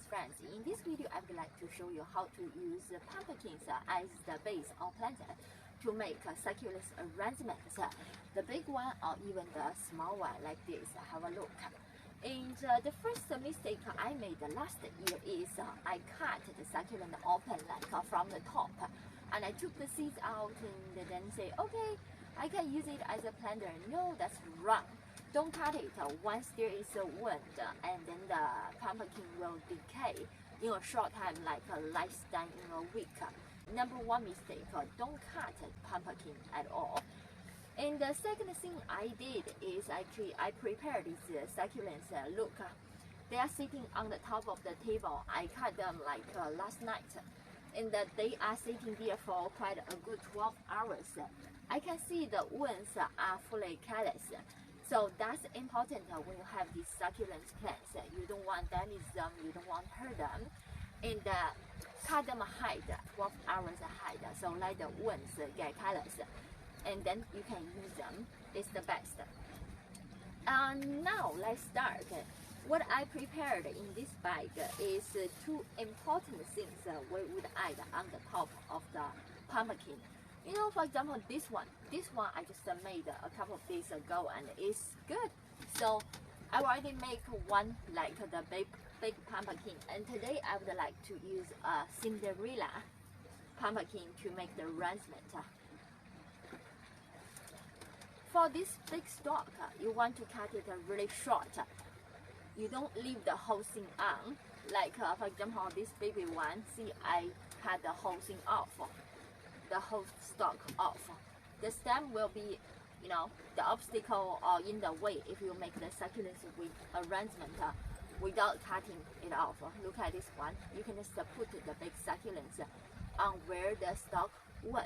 friends. In this video, I would like to show you how to use pumpkins as the base or plant to make succulents arrangements. The big one or even the small one like this. Have a look. And the first mistake I made last year is I cut the succulent open like from the top, and I took the seeds out and then say, okay, I can use it as a planter. No, that's wrong. Don't cut it once there is a wind, and then the pumpkin will decay in a short time, like less than in a week. Number one mistake, don't cut pumpkin at all. And the second thing I did is actually I prepared these succulents. Look, they are sitting on the top of the table. I cut them like last night, and they are sitting there for quite a good 12 hours. I can see the wings are fully callous. So that's important when you have these succulent plants. You don't want to damage them, you don't want to hurt them. And cut them ahead, 12 hours ahead, so let the wings get callous. And then you can use them. It's the best. Now let's start. What I prepared in this bag is two important things we would add on the top of the pumpkin. You know, for example, this one I just made a couple of days ago and it's good. So I already make one like the big pumpkin, and today I would like to use a Cinderella pumpkin to make the arrangement. For this big stalk, you want to cut it really short. You don't leave the whole thing on. Like for example, this baby one, see, I cut the whole thing off. The whole stalk off. The stem will be, you know, the obstacle or in the way if you make the succulents with arrangement without cutting it off. Look at this one. You can just put the big succulents on where the stalk was.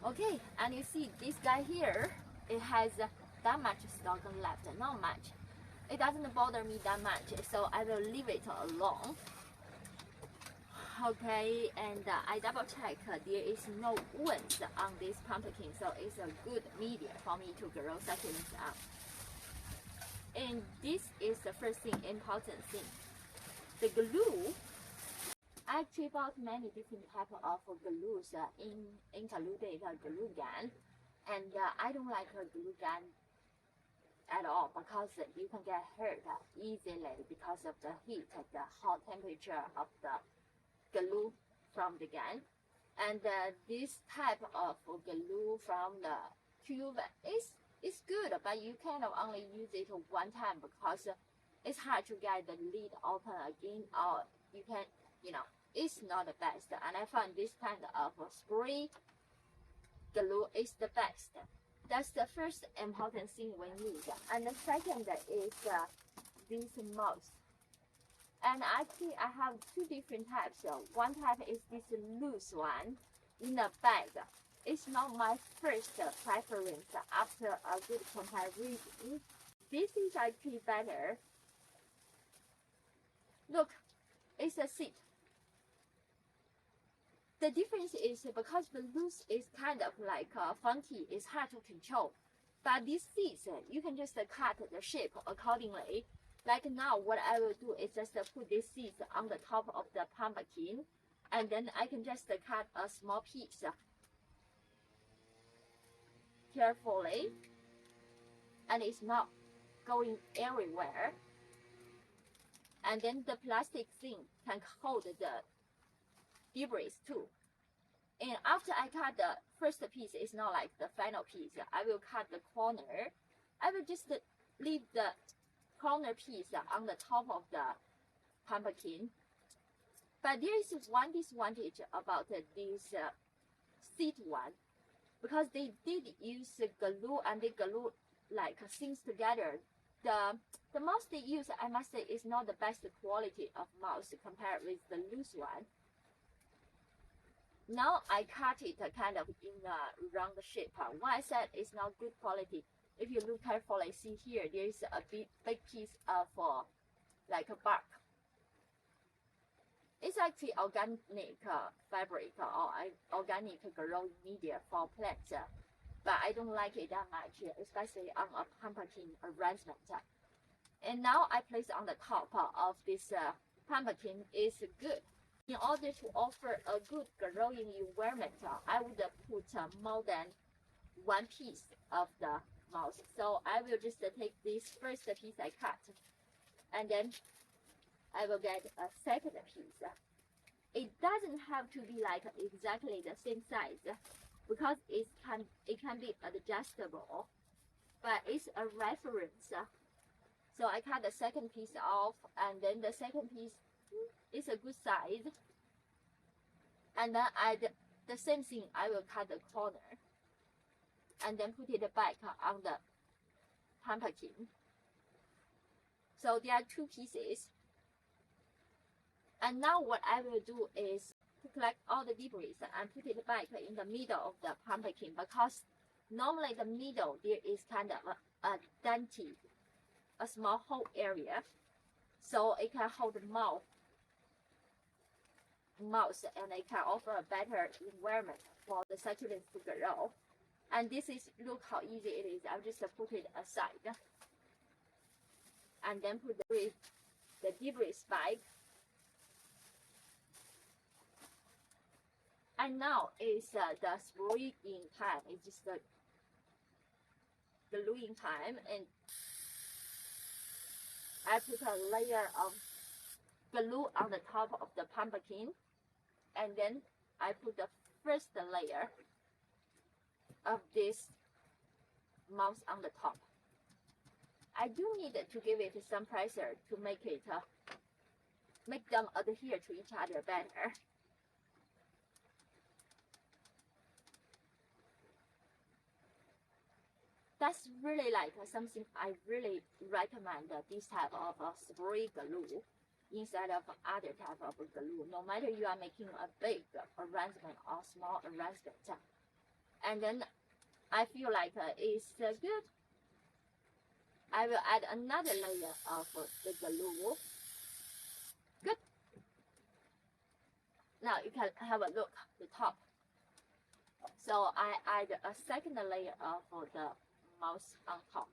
Okay, and you see this guy here, it has that much stalk left, not much. It doesn't bother me that much, so I will leave it alone. Okay, and I double check there is no wounds on this pumpkin, so it's a good medium for me to grow succulents on. And this is the first thing, important thing. The glue. I actually bought many different types of glues, included glue gun, and I don't like a glue gun at all because you can get hurt easily because of the heat, the hot temperature of the glue from the gun. And this type of glue from the tube is good, but you cannot only use it one time because it's hard to get the lid open again, or you can, you know, it's not the best. And I found this kind of spray glue is the best. That's the first important thing we need. And the second is this mouse. And actually I have two different types. One type is this loose one in a bag. It's not my first preference after a good comparison. This is actually better. Look, it's a seed. The difference is because the loose is kind of like funky, it's hard to control. But these seeds, you can just cut the shape accordingly. Like now, what I will do is just put these seeds on the top of the pumpkin, and then I can just cut a small piece carefully, and it's not going everywhere. And then the plastic thing can hold the debris too. And after I cut the first piece, it's not like the final piece. I will cut the corner. I will just leave the corner piece on the top of the pumpkin. But there is one disadvantage about this seed one, because they did use glue and they glue like things together. The mouse they use, I must say, is not the best quality of mouse compared with the loose one. Now I cut it kind of in a round shape. What I said is not good quality. If you look carefully, see here, there is a big piece of like a bark. It's actually organic fabric or organic growing media for plants, but I don't like it that much, especially on a pumpkin arrangement. And now I place on the top of this pumpkin is good. In order to offer a good growing environment, I would put more than one piece of the mouse. So I will just take this first piece I cut, and then I will get a second piece. It doesn't have to be like exactly the same size because it can be adjustable, but it's a reference. So I cut the second piece off, and then the second piece is a good size. And then the same thing, I will cut the corner and then put it back on the pumpkin. So there are two pieces. And now what I will do is to collect all the debris and put it back in the middle of the pumpkin, because normally the middle there is kind of a dented, a small hole area, so it can hold mouse and it can offer a better environment for the succulents to grow. And this is, look how easy it is. I'll just put it aside and then put the debris back. And now is the spring time. It's just the gluing time, and I put a layer of glue on the top of the pumpkin, and then I put the first layer of this mouse on the top. I do need to give it some pressure to make them adhere to each other better. That's really like something I really recommend, this type of spray glue instead of other type of glue, no matter you are making a big arrangement or small arrangement. And then I feel like it's good. I will add another layer of the glue. Good. Now you can have a look at the top. So I add a second layer of the mouse on top.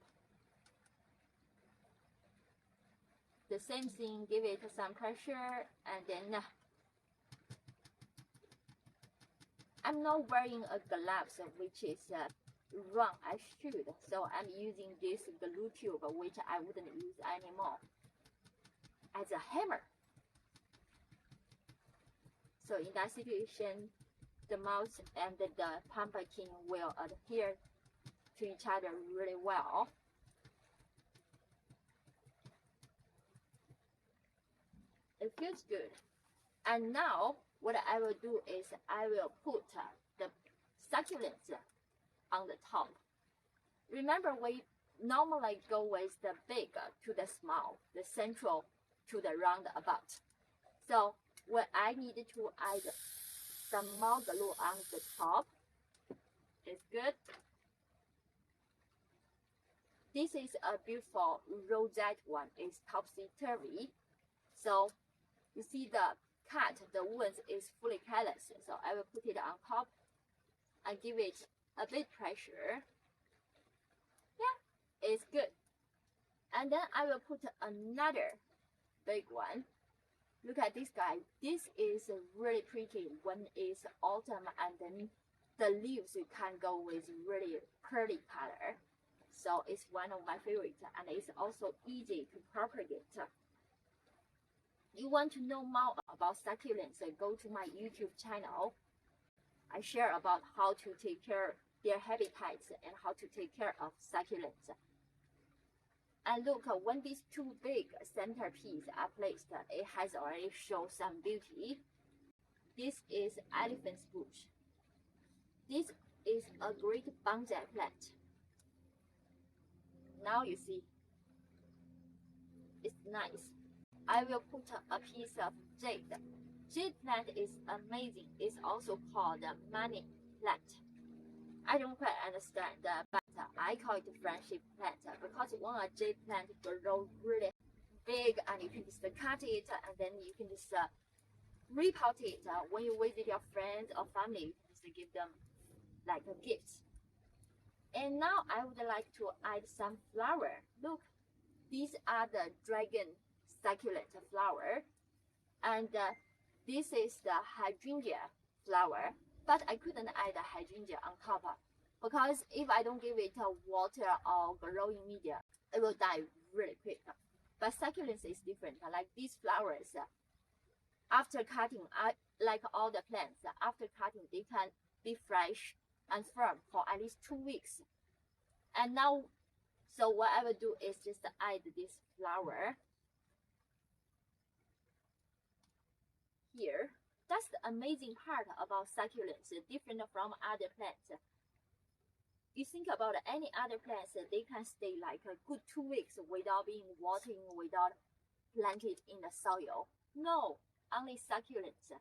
The same thing, give it some pressure, and then I'm not wearing a gloves, which is wrong. I should. So I'm using this glue tube, which I wouldn't use anymore, as a hammer. So in that situation, the mouse and the pumpkin will adhere to each other really well. It feels good. And now what I will do is I will put the succulents on the top. Remember, we normally go with the big to the small, the central to the roundabout. So what I need to add some more glue on the top is good. This is a beautiful rosette one. It's topsy-turvy. So you see the cut, the wound is fully callous. So I will put it on top and give it a bit pressure. Yeah, it's good. And then I will put another big one. Look at this guy. This is really pretty when it's autumn, and then the leaves you can go with really pretty color. So it's one of my favorites, and it's also easy to propagate. You want to know more about succulents, go to my YouTube channel. I share about how to take care of their habitats and how to take care of succulents. And look, when these two big centerpieces are placed, it has already shown some beauty. This is elephant's bush. This is a great bonsai plant. Now you see, it's nice. I will put a piece of jade. Jade plant is amazing. It's also called money plant. I don't quite understand, but I call it friendship plant because when a jade plant grows really big, and you can just cut it, and then you can just repot it. When you visit your friends or family, you can just give them like a gift. And now I would like to add some flower. Look, these are the dragon succulent flower. And this is the hydrangea flower, but I couldn't add the hydrangea on top because if I don't give it water or growing media, it will die really quick. But succulents is different. Like these flowers, after cutting, like all the plants, after cutting, they can be fresh and firm for at least 2 weeks. And now, so what I will do is just add this flower here. That's the amazing part about succulents, different from other plants. You think about any other plants, they can stay like a good 2 weeks without being watered, without planted in the soil. No, only succulents.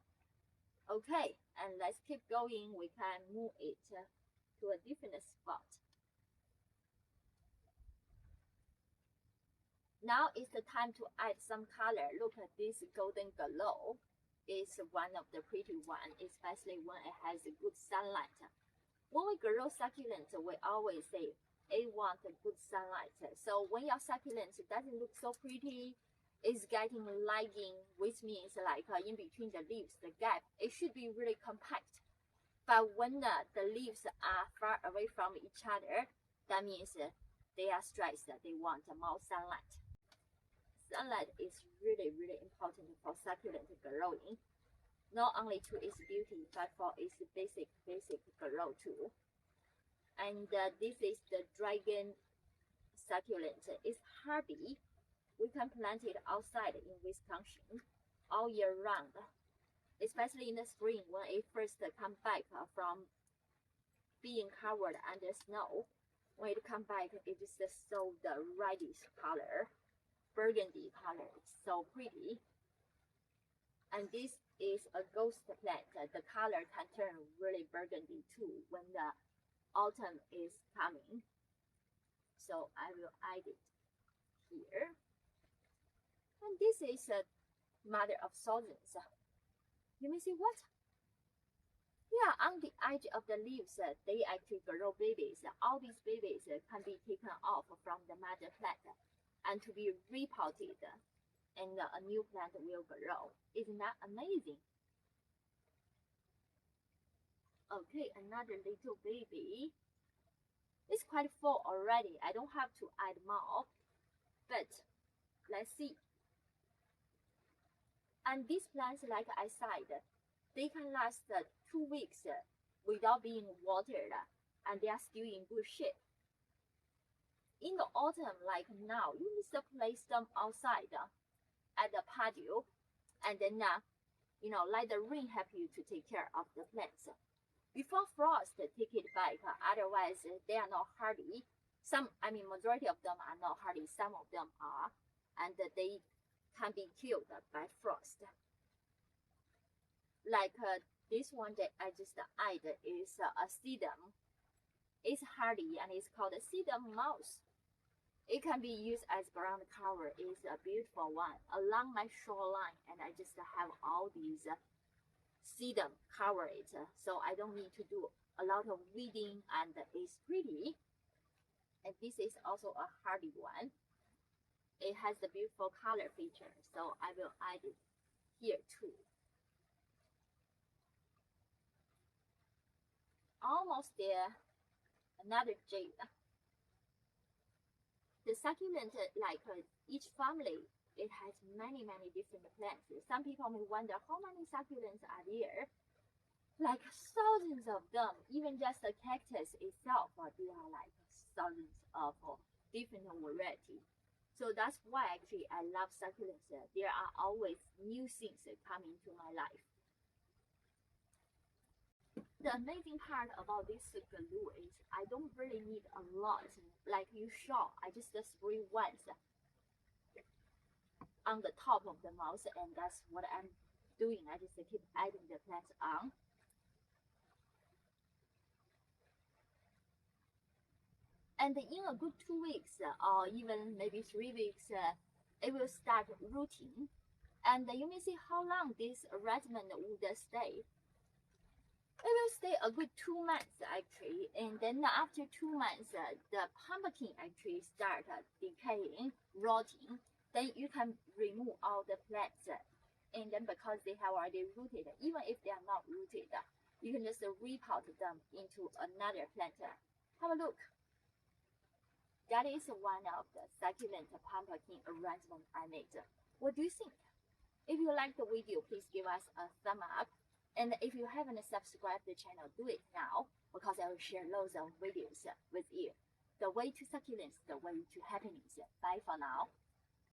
Okay, and let's keep going. We can move it to a different spot. Now is the time to add some color. Look at this golden glow. It's one of the pretty one, especially when it has a good sunlight. When we grow succulents, we always say it wants a good sunlight. So when your succulent doesn't look so pretty, it's getting lagging, which means like in between the leaves, the gap, it should be really compact. But when the leaves are far away from each other, that means they are stressed, they want more sunlight. Sunlight is really, really important for succulent growing, not only to its beauty, but for its basic grow too. And this is the dragon succulent. It's hardy. We can plant it outside in Wisconsin all year round, especially in the spring when it first comes back from being covered under snow. When it comes back, it is so the reddish color, burgundy color. It's so pretty. And this is a ghost plant. The color can turn really burgundy too when the autumn is coming. So I will add it here. And this is a mother of thousands. You may say, what? Yeah, on the edge of the leaves, they actually grow babies. All these babies can be taken off from the mother plant and to be repotted, and a new plant will grow. Isn't that amazing? Okay, another little baby. It's quite full already. I don't have to add more, but let's see. And these plants, like I said, they can last 2 weeks without being watered, and they are still in good shape. In the autumn, like now, you just place them outside at the patio, and then let the rain help you to take care of the plants. Before frost, take it back. Otherwise, they are not hardy. Majority of them are not hardy. Some of them are, and they can be killed by frost. Like this one that I just added is a sedum. It's hardy and it's called a sedum mouse. It can be used as ground cover. It's a beautiful one along my shoreline, and I just have all these sedum cover it, so I don't need to do a lot of weeding, and it's pretty. And this is also a hardy one. It has the beautiful color feature, so I will add it here too. Almost there. Another jade. The succulent, like each family, it has many different plants. Some people may wonder how many succulents are there. Like thousands of them. Even just the cactus itself, there are like thousands of different varieties. So that's why actually I love succulents. There are always new things coming to my life. The amazing part about this glue is I don't really need a lot. Like you saw, I just spray once on the top of the mouse, and that's what I'm doing. I just keep adding the plants on. And in a good 2 weeks, or even maybe 3 weeks, it will start rooting. And you may see how long this arrangement would stay. It will stay a good 2 months actually, and then after 2 months, the pumpkin actually start decaying, rotting. Then you can remove all the plants, and then because they have already rooted, even if they are not rooted, you can just repot them into another plant. Have a look. That is one of the succulent pumpkin arrangement I made. What do you think? If you like the video, please give us a thumb up. And if you haven't subscribed the channel, do it now, because I will share loads of videos with you. The way to succulents, the way to happiness. Bye for now.